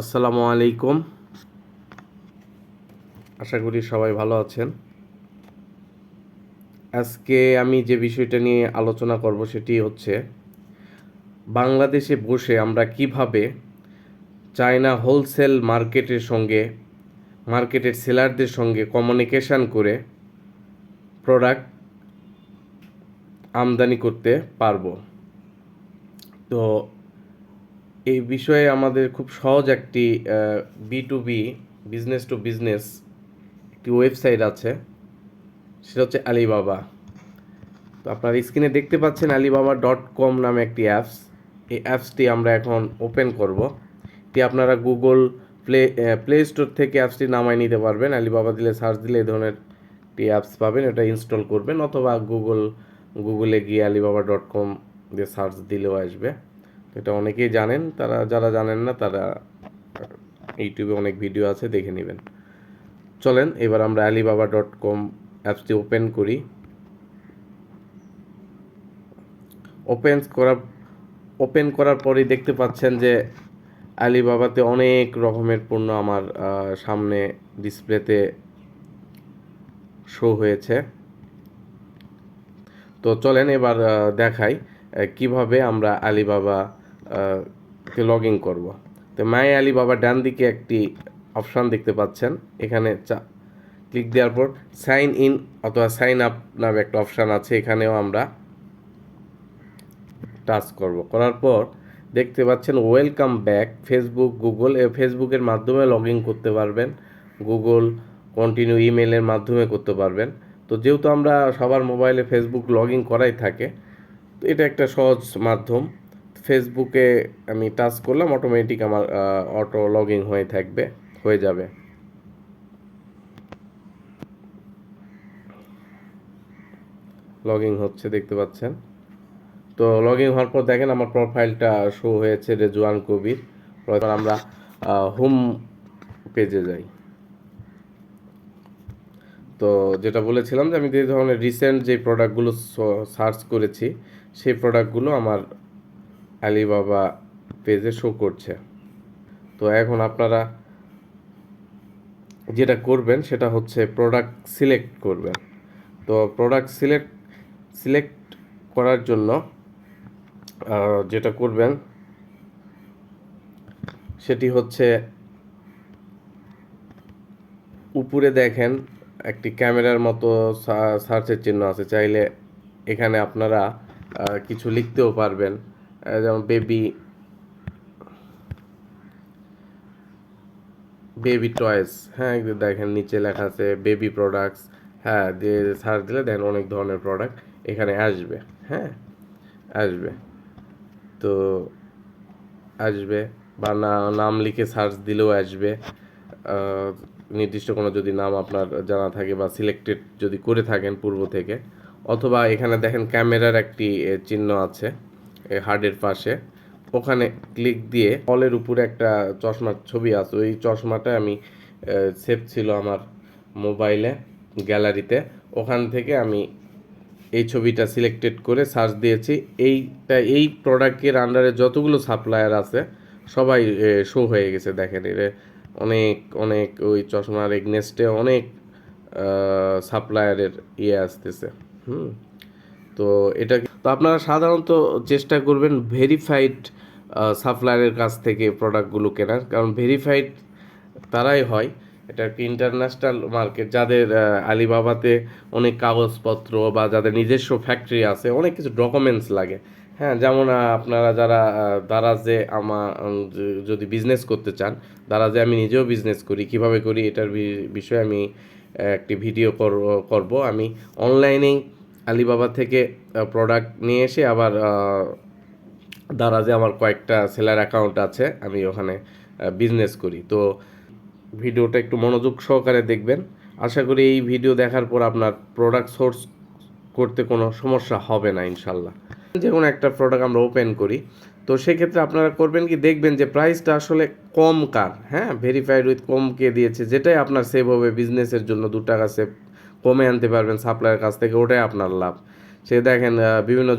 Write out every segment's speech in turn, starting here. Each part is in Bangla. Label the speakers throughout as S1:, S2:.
S1: আসসালামু আলাইকুম। আশা করি সবাই ভালো আছেন। আজকে আমি যে বিষয়টা নিয়ে আলোচনা করব সেটি হচ্ছে বাংলাদেশে বসে আমরা কিভাবে চায়না হোলসেল মার্কেটের সেলারদের সঙ্গে কমিউনিকেশন করে প্রোডাক্ট আমদানি করতে পারবো। তো এই বিষয়ে আমাদের খুব সহজ একটি B2B, বিজনেস টু বিজনেস একটি ওয়েবসাইট আছে, সেটা হচ্ছে আলিবাবা। তো আপনার স্ক্রিনে দেখতে পাচ্ছেন alibaba.com নামে একটি অ্যাপস। এই অ্যাপসটি আমরা এখন ওপেন করব। এটি আপনারা গুগল প্লে স্টোর থেকে অ্যাপসটি নামায় নিতে পারবেন। আলিবাবা দিলে সার্চ দিলে এই ধরনের একটি অ্যাপস পাবেন, এটা ইনস্টল করবেন, অথবা গুগলে গিয়ে alibaba.com দিয়ে সার্চ দিলেও আসবে। এটা অনেকেই জানেন, যারা জানেন না তারা ইউটিউবে অনেক ভিডিও আছে, দেখে নেবেন। চলেন এবার আমরা alibaba.com অ্যাপসটি ওপেন করি। ওপেন করার পরেই দেখতে পাচ্ছেন যে আলিবাবাতে অনেক রকমের পণ্য আমার সামনে ডিসপ্লেতে শো হয়েছে। তো চলেন এবার দেখাই কিভাবে আমরা আলিবাবা কে লগ ইন করবো। তো মাই আলিবাবা ডান দিকে একটি অপশান দেখতে পাচ্ছেন, এখানে ক্লিক দেওয়ার পর সাইন ইন অথবা সাইন আপ নামে একটা অপশান আছে, এখানেও আমরা টাচ করব। করার পর দেখতে পাচ্ছেন ওয়েলকাম ব্যাক গুগল। ফেসবুকের মাধ্যমে লগ ইন করতে পারবেন, গুগল কন্টিনিউ ইমেলের মাধ্যমে করতে পারবেন। তো যেহেতু আমরা সবার মোবাইলে ফেসবুক লগ ইন করাই থাকে, তো এটা একটা সহজ মাধ্যম। ফেসবুকে আমি টাচ করলাম, অটোমেটিক আমার অটো লগ ইন হয়ে যাবে। লগ ইন হচ্ছে দেখতে পাচ্ছেন। তো লগ ইন হওয়ার পর দেখেন আমার প্রোফাইলটা শো হয়েছে রেজওয়ান কবির। এবার আমরা হোম পেজে যাই। তো যেটা বলেছিলাম যে আমি যে ধরনের রিসেন্ট যে প্রোডাক্টগুলো সার্চ করেছি সেই প্রোডাক্টগুলো আমার আলিবাবা পেজে শো করছে। তো এখন আপনারা যেটা করবেন সেটা হচ্ছে প্রোডাক্ট সিলেক্ট করবেন। তো প্রোডাক্ট সিলেক্ট করার জন্য যেটা করবেন সেটি হচ্ছে উপরে দেখেন একটি ক্যামেরার মতো সার্চের চিহ্ন আছে, চাইলে এখানে আপনারা কিছু লিখতেও পারবেন, যেমন বেবি টয়েস। হ্যাঁ, দেখেন নিচে লেখা আছে বেবি প্রোডাক্টস। হ্যাঁ, দিয়ে সার্চ দিলে দেখেন অনেক ধরনের প্রোডাক্ট এখানে আসবে। হ্যাঁ, আসবে। তো আসবে, বা নাম লিখে সার্চ দিলেও আসবে। নির্দিষ্ট কোনো যদি নাম আপনার জানা থাকে বা সিলেক্টেড যদি করে থাকেন পূর্ব থেকে, অথবা এখানে দেখেন ক্যামেরার একটি চিহ্ন আছে হার্ডের পাশে, ওখানে ক্লিক দিয়ে অলের উপরে একটা চশমার ছবি আছে, ওই চশমাটা আমি সেভ ছিল আমার মোবাইলে গ্যালারিতে, ওখান থেকে আমি এই ছবিটা সিলেক্টেড করে সার্চ দিয়েছি। এই প্রোডাক্টের আন্ডারে যতগুলো সাপ্লায়ার আছে সবাই শো হয়ে গেছে। দেখেন এর অনেক অনেক ওই চশমার এগনেস্টে অনেক সাপ্লায়ারের আসতেছে। হুম। তো তো আপনারা সাধারণত চেষ্টা করবেন ভেরিফাইড সাপ্লায়ারের কাছ থেকে প্রোডাক্টগুলো কেনার, কারণ ভেরিফাইড তারাই হয়। এটা একটি ইন্টারন্যাশনাল মার্কেট, যাদের আলিবাবাতে অনেক কাগজপত্র বা যাদের নিজস্ব ফ্যাক্টরি আছে, অনেক কিছু ডকুমেন্টস লাগে। হ্যাঁ, যেমন আপনারা যারা দারাজে যদি বিজনেস করতে চান, দারাজে আমি নিজেও বিজনেস করি, কিভাবে করি এটার বিষয়ে আমি একটি ভিডিও করব। আমি অনলাইনেই আলিবাবা থেকে প্রোডাক্ট নিয়ে এসে আবার দারাজে আমার কয়েকটা সেলার অ্যাকাউন্ট আছে, আমি ওখানে বিজনেস করি। তো ভিডিওটা একটু মনোযোগ সহকারে দেখবেন। আশা করি এই ভিডিও দেখার পর আপনার প্রোডাক্ট সোর্স করতে কোনো সমস্যা হবে না ইনশাল্লাহ। যে কোনো একটা প্রোডাক্ট আমরা ওপেন করি, তো সেক্ষেত্রে আপনারা করবেন কি, দেখবেন যে প্রাইসটা আসলে কম কার। হ্যাঁ, ভেরিফাইড উইথ কম কে দিয়েছে, যেটাই আপনার সেভ হবে বিজনেসের জন্য, 2 টাকা সেভ কমে আনতে পারবেন সাপ্লায়ার কাছ থেকে, ওটাই আপনার লাভ। সে দেখেন বিভিন্ন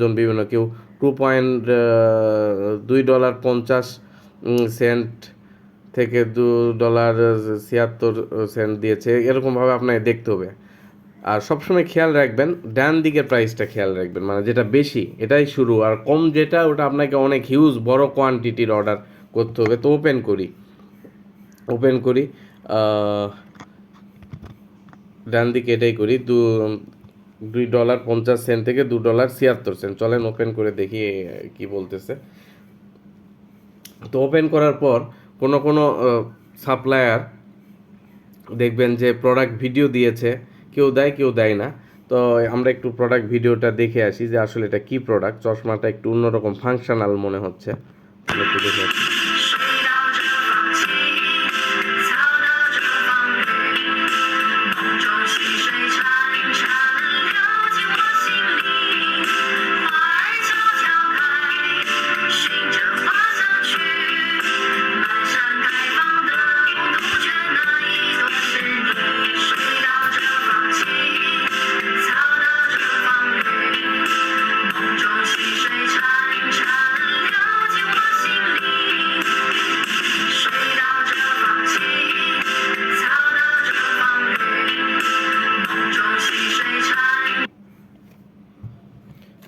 S1: কেউ 2.2 $50 থেকে $2.76 দিয়েছে, এরকমভাবে আপনাকে দেখতে হবে। আর সবসময় খেয়াল রাখবেন ডান দিকের প্রাইসটা খেয়াল রাখবেন, মানে যেটা বেশি এটাই শুরু, আর কম যেটা ওটা আপনাকে অনেক হিউজ বড় কোয়ান্টিটির অর্ডার করতে হবে। তো ওপেন করি ডান দিকে এটাই করি, $2.50 থেকে $2.76। চলেন ওপেন করে দেখি কি বলতেছে। তো ওপেন করার পর কোনো সাপ্লায়ার দেখবেন যে প্রোডাক্ট ভিডিও দিয়েছে, কেউ দেয় কেউ দেয় না। তো আমরা একটু প্রোডাক্ট ভিডিওটা দেখে আসি যে আসলে এটা কি প্রোডাক্ট। চশমাটা একটু অন্যরকম ফাংশনাল মনে হচ্ছে, একটু দেখে আসি।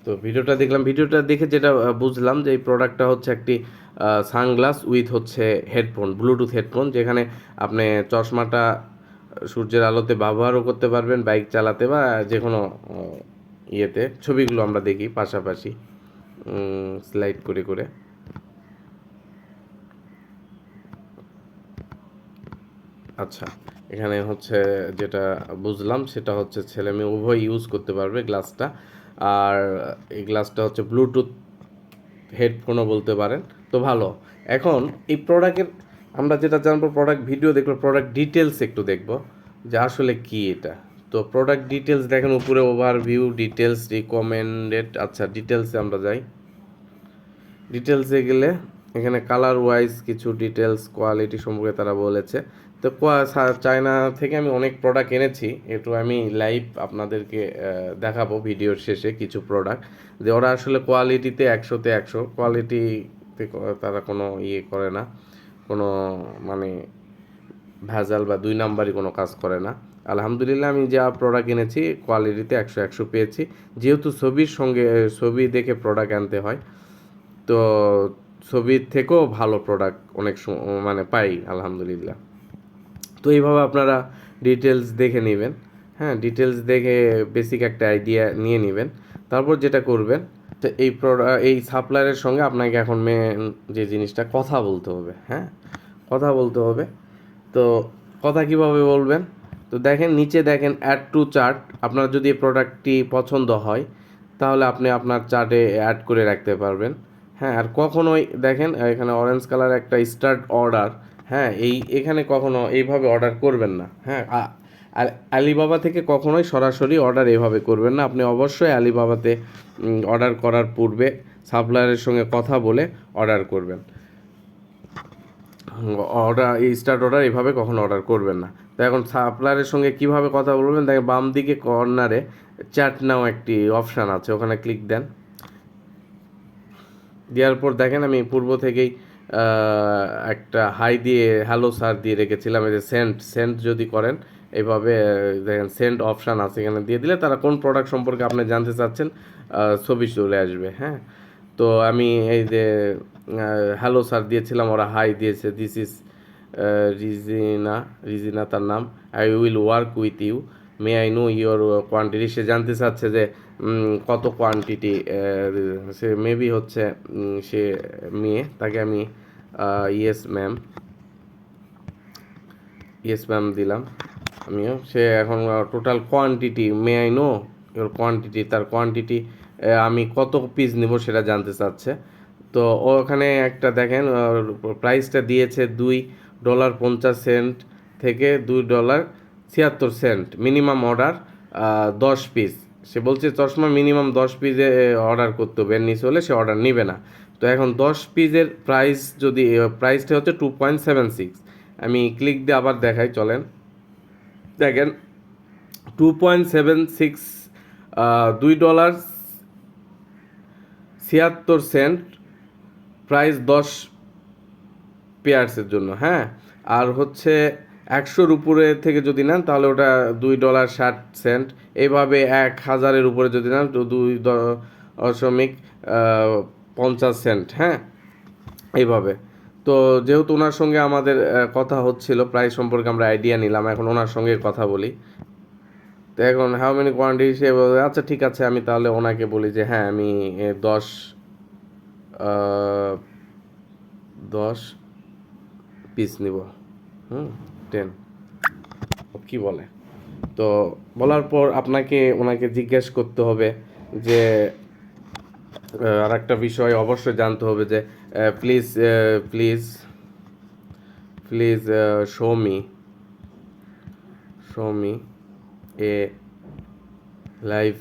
S1: তো ভিডিওটা দেখলাম, ভিডিওটা দেখে যেটা বুঝলাম যে এই প্রোডাক্টটা হচ্ছে একটি সানগ্লাস উইথ হচ্ছে হেডফোন, ব্লুটুথ হেডফোন, যেখানে আপনি চশমাটা সূর্যের আলোতে ব্যবহারও করতে পারবেন বাইক চালাতে বা যে কোনো ইয়েতে। ছবিগুলো আমরা দেখি পাশাপাশি স্লাইড করে করে। আচ্ছা, এখানে হচ্ছে যেটা বুঝলাম সেটা হচ্ছে ছেলে মেয়ে উভয় ইউজ করতে পারবে গ্লাসটা। আর এই গ্লাসটা হচ্ছে ব্লুটুথ হেডফোনও বলতে পারেন। তো ভালো। এখন এই প্রোডাক্টের আমরা যেটা জানবো, প্রোডাক্ট ভিডিও দেখবো, প্রোডাক্ট ডিটেলস একটু দেখবো যে আসলে কি এটা। তো প্রোডাক্ট ডিটেলস দেখেন উপরে ওভারভিউ, ডিটেলস, রিকমেন্ডেড। আচ্ছা, ডিটেলসে আমরা যাই। ডিটেলসে গেলে এখানে কালার ওয়াইজ কিছু ডিটেলস, কোয়ালিটি সম্পর্কে তারা বলেছে। তো চায়না থেকে আমি অনেক প্রোডাক্ট এনেছি, একটু আমি লাইভ আপনাদেরকে দেখাবো ভিডিওর শেষে কিছু প্রোডাক্ট, যে ওরা আসলে কোয়ালিটিতে 100-তে 100, কোয়ালিটিতে তারা কোনো ইয়ে করে না, কোনো মানে ভেজাল বা 2 নাম্বারই কোনো কাজ করে না। আলহামদুলিল্লাহ আমি যা প্রোডাক্ট এনেছি কোয়ালিটিতে 100-100 পেয়েছি, যেহেতু ছবির সঙ্গে ছবি দেখে প্রোডাক্ট আনতে হয়। তো ছবির থেকেও ভালো প্রোডাক্ট অনেক মানে পাই আলহামদুলিল্লাহ। তো এইভাবে আপনারা ডিটেলস দেখে নেবেন। হ্যাঁ, ডিটেলস দেখে বেসিক একটা আইডিয়া নিয়ে নেবেন। তারপর যেটা করবেন, তো এই সাপ্লায়ারের সঙ্গে আপনাকে এখন মেন যে জিনিসটা, কথা বলতে হবে। হ্যাঁ, কথা বলতে হবে। তো কথা কিভাবে বলবেন? তো দেখেন নিচে দেখেন অ্যাড টু চার্ট। আপনার যদি এই প্রোডাক্টটি পছন্দ হয় তাহলে আপনি আপনার চার্টে অ্যাড করে রাখতে পারবেন। হ্যাঁ, আর কখনোই দেখেন এখানে অরেঞ্জ কালার একটা স্টার্ট অর্ডার। হ্যাঁ, এখানে কখনো এইভাবে অর্ডার করবেন না। হ্যাঁ, আর আলিবাবা থেকে কখনোই সরাসরি অর্ডার এভাবে করবেন না। আপনি অবশ্যই আলিবাবাতে অর্ডার করার পূর্বে সাপ্লায়ারের সঙ্গে কথা বলে অর্ডার করবেন। এই স্টার্ট অর্ডার এভাবে কখনো অর্ডার করবেন না। তো এখন সাপ্লায়ারের সঙ্গে কিভাবে কথা বলবেন, দেখেন বাম দিকে কর্নারে চ্যাট নাও একটি অপশান আছে, ওখানে ক্লিক দেন। দেওয়ার পর দেখেন আমি পূর্ব থেকেই একটা হাই দিয়ে হ্যালো স্যার দিয়ে রেখেছিলাম। এই যে সেন্ড যদি করেন এইভাবে, দেখেন সেন্ড অপশান আছে, এখানে দিয়ে দিলে তারা কোন প্রোডাক্ট সম্পর্কে আপনি জানতে চাচ্ছেন ছবি চলে আসবে। হ্যাঁ, তো আমি এই যে হ্যালো স্যার দিয়েছিলাম, ওরা হাই দিয়েছে, দিস ইজ রিজিনা তার নাম, I will work with you, may I know your quantity. সে জানতে চাচ্ছে যে কত কোয়ান্টিটি, সে মেবি হচ্ছে সে মেয়ে, তাকে আমি ইয়েস ম্যাম দিলাম আমিও। সে এখন total quantity, May I know your quantity, তার কোয়ান্টিটি আমি কত পিস নেব সেটা জানতে চাচ্ছে। তো ওখানে একটা দেখেন প্রাইসটা দিয়েছে $2.50 থেকে $2.76, মিনিমাম অর্ডার 10 পিস। সে বলছে চশমা মিনিমাম 10 পিসে অর্ডার করতে হবে, এর নিচে হলে সে অর্ডার নেবে না। তো এখন 10 পিসের প্রাইস যদি, প্রাইসটা হচ্ছে 2.76। আমি ক্লিক দিয়ে আবার দেখাই, চলেন দেখেন 2.76, $2.76, প্রাইস পেয়ার্সের জন্য, হ্যাঁ। আর হচ্ছে 100-র উপরে থেকে যদি নেন তাহলে ওটা $2.60, এইভাবে 1000-এর উপরে যদি নেন তো 2.50 সেন্ট, হ্যাঁ, এইভাবে। তো যেহেতু ওনার সঙ্গে আমাদের কথা হচ্ছিল, প্রাইস সম্পর্কে আমরা আইডিয়া নিলাম, এখন ওনার সঙ্গে কথা বলি। তো এখন হাউ মেনি কোয়ান্টিটি, সে বলে আচ্ছা ঠিক আছে, আমি তাহলে ওনাকে বলি যে হ্যাঁ আমি 10 10 পিস নিব, 10, কি বলে। তো বলার পর ওনাকে জিজ্ঞেস করতে হবে যে আর একটা বিষয় অবশ্যই জানতে হবে যে please please please show me A live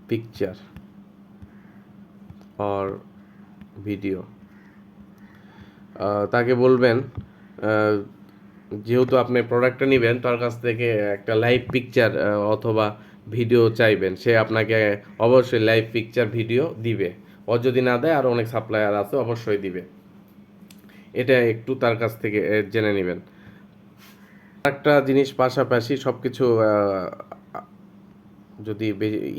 S1: picture or video. তাকে বলবেন যেহেতু আপনি প্রোডাক্টটা নেবেন তার কাছ থেকে একটা লাইভ পিকচার অথবা ভিডিও চাইবেন, সে আপনাকে অবশ্যই লাইভ পিকচার ভিডিও দিবে। ও যদি না দেয়, আর অনেক সাপ্লায়ার আছে অবশ্যই দিবে। এটা একটু তার কাছ থেকে জেনে নেবেন। একটা জিনিস পাশাপাশি সব কিছু যদি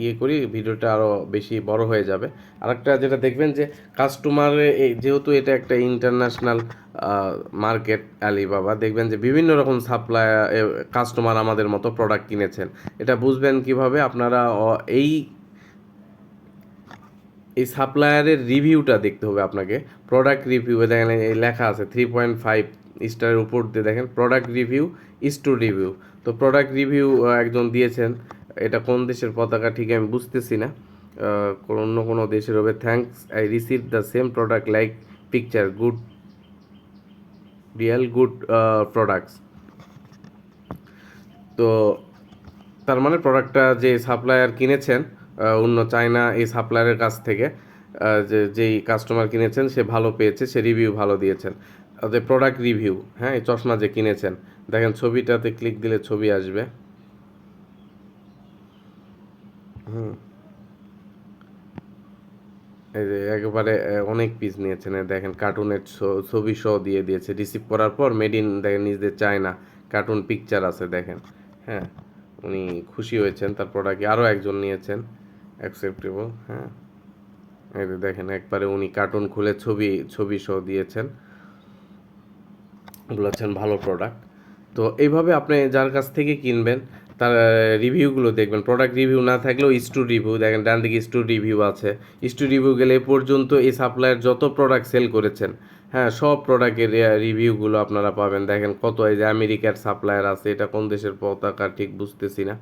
S1: ইয়ে করি ভিডিওটা আরও বেশি বড় হয়ে যাবে। আরেকটা যেটা দেখবেন যে কাস্টমারে, যেহেতু এটা একটা ইন্টারন্যাশনাল মার্কেট আলিবাবা, দেখবেন যে বিভিন্ন রকম সাপ্লায়ার কাস্টমার আমাদের মতো প্রোডাক্ট কিনেছেন। এটা বুঝবেন কিভাবে আপনারা, এই এই সাপ্লায়ারের রিভিউটা দেখতে হবে আপনাকে। প্রোডাক্ট রিভিউ দেখেন এই লেখা আছে 3.5 স্টারের উপর দিয়ে, দেখেন product review is to review. তো প্রোডাক্ট রিভিউ একজন দিয়েছেন, এটা কোন দেশের পতাকা ঠিক আমি বুঝতেছি না, অন্য কোনো দেশের হবে। Thanks, I receive the same product like picture, good, real good products. তো তার মানে প্রোডাক্টটা যে সাপ্লায়ার কিনেছেন অন্য চায়না এই সাপ্লায়ারের কাছ থেকে, যেই কাস্টমার কিনেছেন সে ভালো পেয়েছে, সে রিভিউ ভালো দিয়েছেন। যে প্রোডাক্ট রিভিউ, হ্যাঁ, এই চশমা যে কিনেছেন, দেখেন ছবিটাতে ক্লিক দিলে ছবি আসবে। এই যে একেবারে অনেক পিস নিয়েছেন, দেখেন কার্টুনের ছবি সহ দিয়ে দিয়েছে। রিসিভ করার পর মেড ইন, দেখেন নিজেদের চায়না কার্টুন পিকচার আছে, দেখেন, হ্যাঁ। উনি খুশি হয়েছেন, তার প্রোডাক্টে আরও একজন নিয়েছেন, অ্যাকসেপ্টেবল, হ্যাঁ। এই যে দেখেন একবারে উনি কার্টুন খুলে ছবি সহ দিয়েছেন, বলেছেন ভালো প্রোডাক্ট। তো এইভাবে আপনি যার কাছ থেকে কিনবেন তার রিভিউগুলো দেখবেন। প্রোডাক্ট রিভিউ না থাকলেও স্টু রিভিউ, দেখেন ডান দিকে স্টু রিভিউ আছে। স্টু রিভিউ গেলে এ পর্যন্ত এই সাপ্লায়ার যত প্রোডাক্ট সেল করেছেন, হ্যাঁ, সব প্রোডাক্টের রিভিউগুলো আপনারা পাবেন। দেখেন কত, এই যে আমেরিকার সাপ্লায়ার আছে, এটা কোন দেশের পতাকা ঠিক বুঝতেছি না,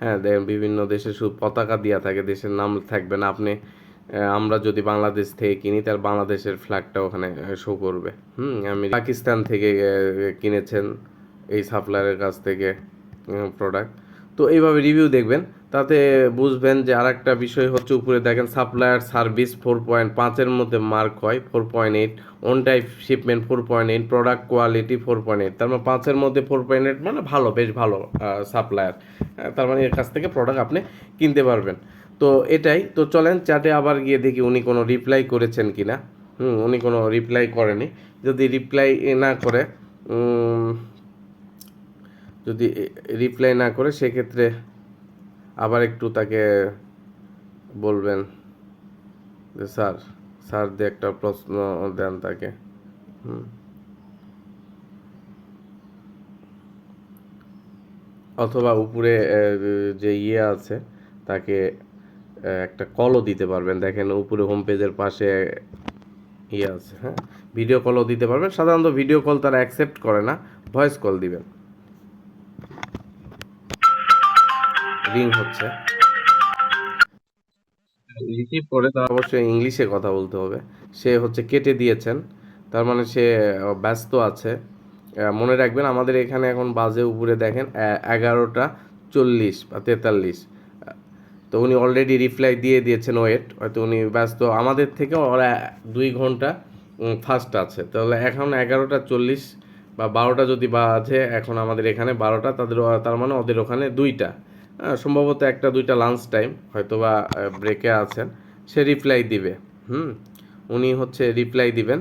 S1: হ্যাঁ। দেখেন বিভিন্ন দেশে শুধু পতাকা দেওয়া থাকে, দেশের নাম থাকবে না। আমরা যদি বাংলাদেশ থেকে কিনি তাহলে বাংলাদেশের ফ্ল্যাগটা ওখানে শো করবে। আমি পাকিস্তান থেকে কিনেছেন এই সাপ্লায়ারের কাছ থেকে প্রোডাক্ট। তো এইভাবে রিভিউ দেখবেন, তাতে বুঝবেন। যে আর একটা বিষয় হচ্ছে, উপরে দেখেন সাপ্লায়ার সার্ভিস 4.5-এর মধ্যে মার্ক হয় 4.8, on time shipment 4.8, product quality 4.8। তার মানে 5-এর মধ্যে 4.8 মানে ভালো, বেশ ভালো সাপ্লায়ার। তার মানে এর কাছ থেকে প্রোডাক্ট আপনি কিনতে পারবেন। তো এটাই। তো চলেন চ্যাটে আবার গিয়ে দেখি উনি কোনো রিপ্লাই করেছেন কি না। উনি কোনো রিপ্লাই করেনি। যদি রিপ্লাই না করে, সেক্ষেত্রে আবার একটু তাকে বলবেন যে স্যার দিয়ে একটা প্রশ্ন দেন তাকে। অথবা উপরে যে ইয়ে আছে তাকে একটা কলও দিতে পারবেন। দেখেন উপরে হোম পেজের পাশে ইয়ে আছে, হ্যাঁ, ভিডিও কলও দিতে পারবেন। সাধারণত ভিডিও কল তারা অ্যাকসেপ্ট করে না, ভয়েস কল দিবেন। রিং হচ্ছে, রিসিভ করে তার অবশ্যই ইংলিশে কথা বলতে হবে। সে হচ্ছে কেটে দিয়েছেন, তার মানে সে ব্যস্ত আছে। মনে রাখবেন আমাদের এখানে এখন বাজে উপরে দেখেন 11:40 বা 43। তো উনি অলরেডি রিপ্লাই দিয়ে দিয়েছেন, হয়তো উনি ব্যস্ত, আমাদের থেকে ওরা 2 ঘন্টা ফাস্ট আছে। তাহলে এখন 11:40 বা 12টা যদি বাজে, এখন আমাদের এখানে 12টা, তার মানে ওদের ওখানে 2টা, সম্ভবত 1-2টা লাঞ্চ টাইম, হয়তো বা ব্রেকে আছেন। সে রিপ্লাই দিবে, উনি হচ্ছে রিপ্লাই দিবেন।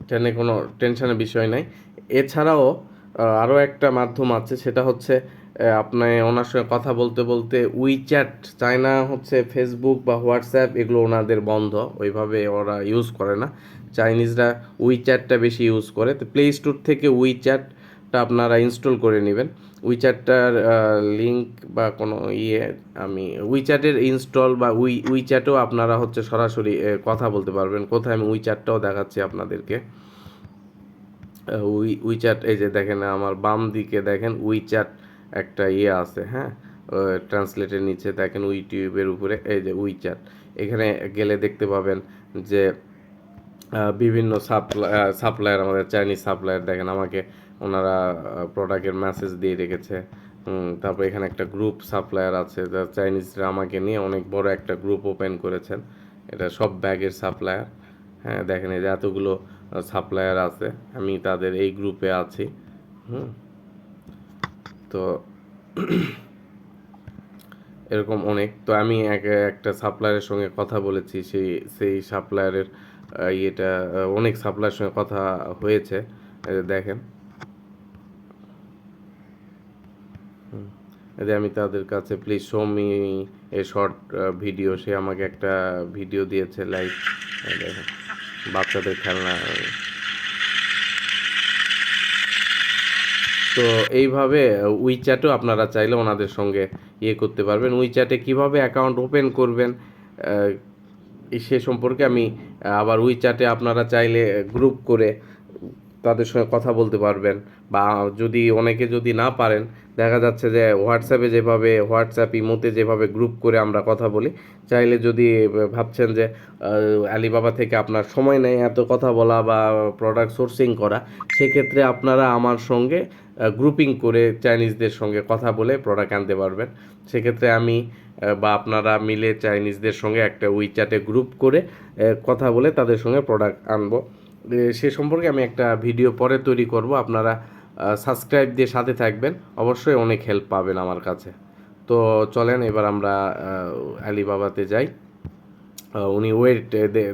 S1: এটা নিয়ে কোনো টেনশনের বিষয় নাই। এছাড়াও আরও একটা মাধ্যম আছে, সেটা হচ্ছে আপনি ওনার সঙ্গে কথা বলতে বলতে উইচ্যাট, চায়না হচ্ছে ফেসবুক বা হোয়াটসঅ্যাপ এগুলো ওনাদের বন্ধ, ওইভাবে ওরা ইউজ করে না। চাইনিজরা উইচ্যাটটা বেশি ইউজ করে। তো প্লে স্টোর থেকে উইচ্যাটটা আপনারা ইনস্টল করে নেবেন। উইচ্যাটটার লিঙ্ক বা কোনো আমি উইচ্যাটের ইনস্টল বা উইচ্যাটেও আপনারা হচ্ছে সরাসরি কথা বলতে পারবেন। কোথায় আমি উইচ্যাটটাও দেখাচ্ছি আপনাদেরকে। উইচ্যাট, এই যে দেখেন আমার বাম দিকে দেখেন উইচ্যাট একটা আছে, হ্যাঁ, ট্রান্সলেটের নিচে দেখেন ইউটিউবের উপরে এই যে উইচ্যাট, এখানে গেলে দেখতে পাবেন যে বিভিন্ন সাপ্লায়ার, আমাদের চাইনিজ সাপ্লায়ার দেখেন আমাকে ওনারা প্রোডাক্টের মেসেজ দিয়ে রেখেছে। তারপর এখানে একটা গ্রুপ সাপ্লায়ার আছে, যা চাইনিজরা আমাকে নিয়ে অনেক বড় একটা গ্রুপ ওপেন করেছেন। এটা সব ব্যাগের সাপ্লায়ার। হ্যাঁ, দেখেন এই যে এতগুলো সাপ্লায়ার আছে, আমি তাদের এই গ্রুপে আছি। তো এরকম অনেক, তো আমি একটা সাপ্লায়ারের সঙ্গে কথা বলেছি, সেই সাপ্লায়ারের অনেক সাপ্লায়ারের সঙ্গে কথা হয়েছে, দেখেন এই যে আমি তাদের কাছে please show me a short video, সে আমাকে একটা ভিডিও দিয়েছে লাইভ, দেখেন বাচ্চাদের খেলনা। তো এইভাবে উইচ্যাটও আপনারা চাইলে ওনাদের সঙ্গে করতে পারবেন। উইচ্যাটে কিভাবে অ্যাকাউন্ট ওপেন করবেন সে সম্পর্কে আমি আবার উইচ্যাটে আপনারা চাইলে গ্রুপ করে তাদের সঙ্গে কথা বলতে পারবেন। বা যদি অনেকে যদি না পারেন, দেখা যাচ্ছে যে হোয়াটসঅ্যাপ ইমোতে যেভাবে গ্রুপ করে আমরা কথা বলি, চাইলে যদি ভাবছেন যে আলিবাবা থেকে আপনার সময় নেই এত কথা বলা বা প্রোডাক্ট সোর্সিং করা, সেক্ষেত্রে আপনারা আমার সঙ্গে গ্রুপিং করে চাইনিজদের সঙ্গে কথা বলে প্রোডাক্ট আনতে পারবেন। সেক্ষেত্রে আমি বা আপনারা মিলে চাইনিজদের সঙ্গে একটা উইচ্যাটে গ্রুপ করে কথা বলে তাদের সঙ্গে প্রোডাক্ট আনবো। সে সম্পর্কে আমি একটা ভিডিও পরে তৈরি করব, আপনারা সাবস্ক্রাইব দিয়ে সাথে থাকবেন, অবশ্যই অনেক হেল্প পাবেন আমার কাছে। তো চলেন এবার আমরা আলিবাবাতে যাই। উনি ওয়েট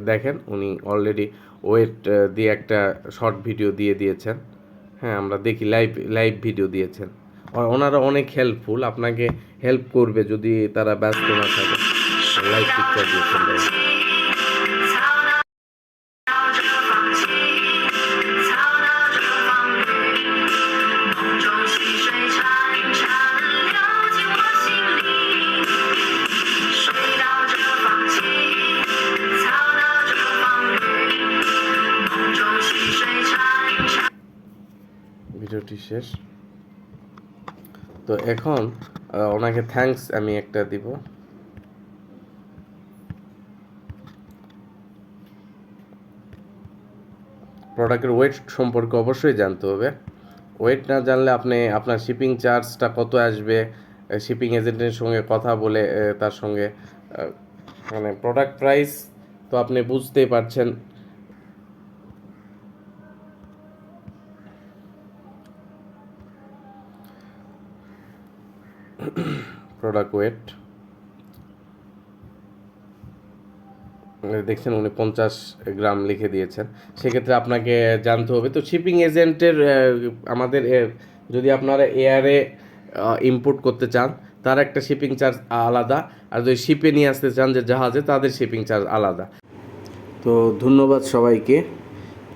S1: দেখেন, উনি অলরেডি ওয়েট দিয়ে একটা শর্ট ভিডিও দিয়ে দিয়েছেন। হ্যাঁ, আমরা দেখি লাইভ ভিডিও দিয়েছেন। ওনারা অনেক হেল্পফুল, আপনাকে হেল্প করবে যদি তারা ব্যস্ত না থাকে। লাইভ পিকচার দিয়েছেন। ভিডিওটি শেষ। তো এখন ওনাকে থ্যাঙ্কস আমি একটা দিব। প্রোডাক্টের ওয়েট সম্পর্কে অবশ্যই জানতে হবে। ওয়েট না জানলে আপনি আপনার শিপিং চার্জটা কত আসবে, শিপিং এজেন্টের সঙ্গে কথা বলে তার সঙ্গে মানে প্রোডাক্ট প্রাইস তো আপনি বুঝতেই পারছেন। প্রোডাক্ট ওয়েট দেখছেন উনি 50 গ্রাম লিখে দিয়েছেন। সেক্ষেত্রে আপনাকে জানতে হবে তো শিপিং এজেন্টের আমাদের যদি আপনারা এয়ারে ইম্পোর্ট করতে চান তার একটা শিপিং চার্জ আলাদা, আর যদি শিপে নিয়ে আসতে চান যে জাহাজে, তাদের শিপিং চার্জ আলাদা। তো ধন্যবাদ সবাইকে।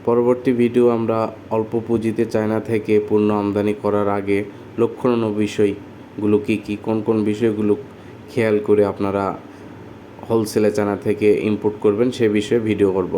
S1: পরবর্তী ভিডিও আমরা অল্প পুঁজিতে চায়না থেকে পণ্য আমদানি করার আগে লক্ষণীয় বিষয়গুলো কী কোন বিষয়গুলো খেয়াল করে আপনারা হোলসেলে চায়না থেকে ইম্পোর্ট করবেন সে বিষয়ে ভিডিও করব।